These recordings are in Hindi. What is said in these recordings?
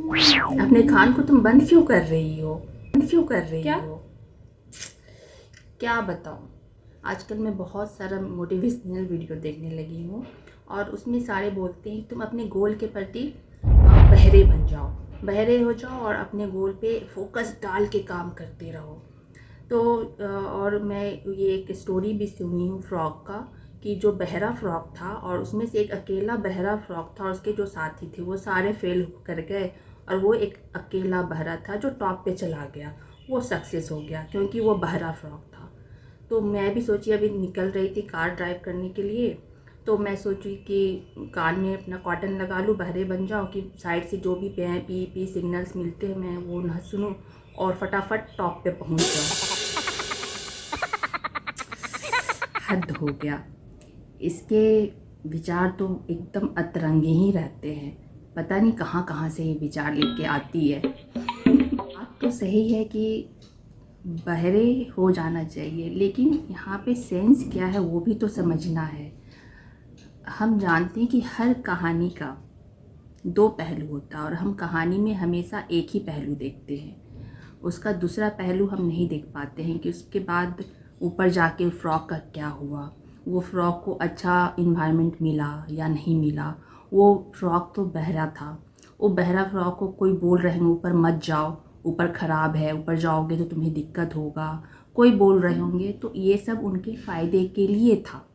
अपने कान को तुम बंद क्यों कर रही हो? बंद क्यों कर रही क्या? हो? क्या बताऊँ। आजकल मैं बहुत सारा मोटिवेशनल वीडियो देखने लगी हूँ और उसमें सारे बोलते हैं तुम अपने गोल के प्रति बहरे बन जाओ, बहरे हो जाओ और अपने गोल पे फोकस डाल के काम करते रहो। तो और मैं ये एक स्टोरी भी सुनी हूँ फ्रॉक का, कि जो बहरा फ्रॉक था और उसमें से एक अकेला बहरा फ्रॉक था और उसके जो साथी थे वो सारे फेल कर गए और वो एक अकेला बहरा था जो टॉप पे चला गया, वो सक्सेस हो गया क्योंकि वो बहरा फ्रॉक था। तो मैं भी सोची, अभी निकल रही थी कार ड्राइव करने के लिए, तो मैं सोची कि कान में अपना कॉटन लगा लूँ, बहरे बन जाऊँ कि साइड से जो भी पी पी सिग्नल्स मिलते हैं मैं वो ना सुनूँ और फटाफट टॉप पे पहुँच जाऊँ। हद हो गया। इसके विचार तो एकदम अतरंगे ही रहते हैं, पता नहीं कहाँ कहाँ से ये विचार लेके आती है। बात तो सही है कि बहरे हो जाना चाहिए, लेकिन यहाँ पे सेंस क्या है वो भी तो समझना है। हम जानते हैं कि हर कहानी का दो पहलू होता है और हम कहानी में हमेशा एक ही पहलू देखते हैं, उसका दूसरा पहलू हम नहीं देख पाते हैं कि उसके बाद ऊपर जाके फ्रॉक का क्या हुआ, वो फ्रॉक को अच्छा इन्वायरमेंट मिला या नहीं मिला। वो फ्रॉक तो बहरा था, वो बहरा फ्रॉक को कोई बोल रहे हैं ऊपर मत जाओ, ऊपर ख़राब है, ऊपर जाओगे तो तुम्हें दिक्कत होगा, कोई बोल रहे होंगे, तो ये सब उनके फ़ायदे के लिए था।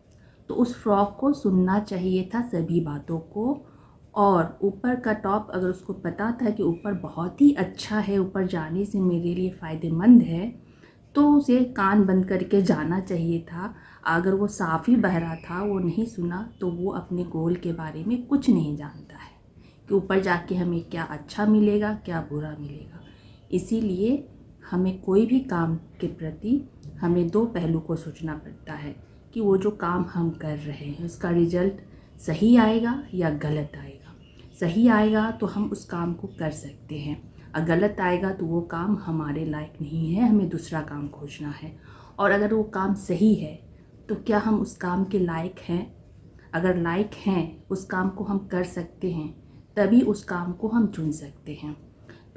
तो उस फ्रॉक को सुनना चाहिए था सभी बातों को। और ऊपर का टॉप अगर उसको पता था कि ऊपर बहुत ही अच्छा है, ऊपर जाने से मेरे लिए फ़ायदेमंद है, तो उसे कान बंद करके जाना चाहिए था। अगर वो साफ़ ही बहरा था, वो नहीं सुना, तो वो अपने गोल के बारे में कुछ नहीं जानता है कि ऊपर जाके हमें क्या अच्छा मिलेगा क्या बुरा मिलेगा। इसीलिए हमें कोई भी काम के प्रति हमें दो पहलू को सोचना पड़ता है कि वो जो काम हम कर रहे हैं उसका रिज़ल्ट सही आएगा या गलत आएगा। सही आएगा तो हम उस काम को कर सकते हैं, और गलत आएगा तो वो काम हमारे लायक नहीं है, हमें दूसरा काम खोजना है। और अगर वो काम सही है तो क्या हम उस काम के लायक हैं? अगर लायक हैं, उस काम को हम कर सकते हैं, तभी उस काम को हम चुन सकते हैं।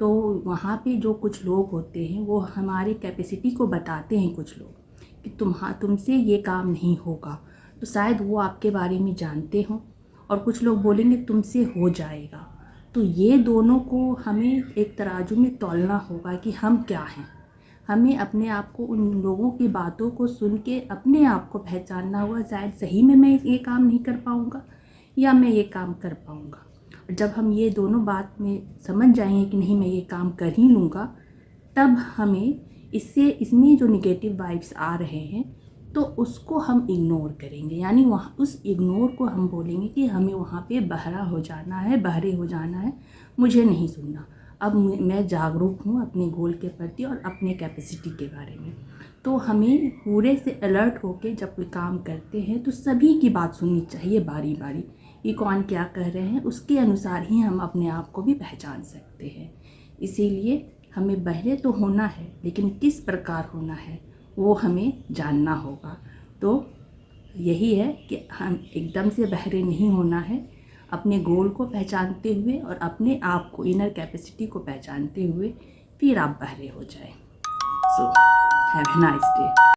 तो वहाँ पे जो कुछ लोग होते हैं वो हमारे कैपेसिटी को बताते हैं, कुछ लोग, कि तुमसे ये काम नहीं होगा, तो शायद वो आपके बारे में जानते हों। और कुछ लोग बोलेंगे तुमसे हो जाएगा। तो ये दोनों को हमें एक तराजू में तौलना होगा कि हम क्या हैं। हमें अपने आप को उन लोगों की बातों को सुन के अपने आप को पहचानना होगा, शायद सही में मैं ये काम नहीं कर पाऊँगा या मैं ये काम कर पाऊँगा। जब हम ये दोनों बात में समझ जाएंगे कि नहीं मैं ये काम कर ही लूँगा, तब हमें इसमें जो निगेटिव वाइब्स आ रहे हैं तो उसको हम इग्नोर करेंगे। यानी वहाँ उस इग्नोर को हम बोलेंगे कि हमें वहाँ पे बहरा हो जाना है, बहरे हो जाना है, मुझे नहीं सुनना। अब मैं जागरूक हूँ अपने गोल के प्रति और अपने कैपेसिटी के बारे में। तो हमें पूरे से अलर्ट होकर जब कोई काम करते हैं तो सभी की बात सुननी चाहिए बारी बारी, कि कौन क्या कह रहे हैं, उसके अनुसार ही हम अपने आप को भी पहचान सकते हैं। इसीलिए हमें बहरे तो होना है, लेकिन किस प्रकार होना है वो हमें जानना होगा। तो यही है कि हम एकदम से बहरे नहीं होना है, अपने गोल को पहचानते हुए और अपने आप को, इनर कैपेसिटी को पहचानते हुए फिर आप बहरे हो जाएं। So have a nice day.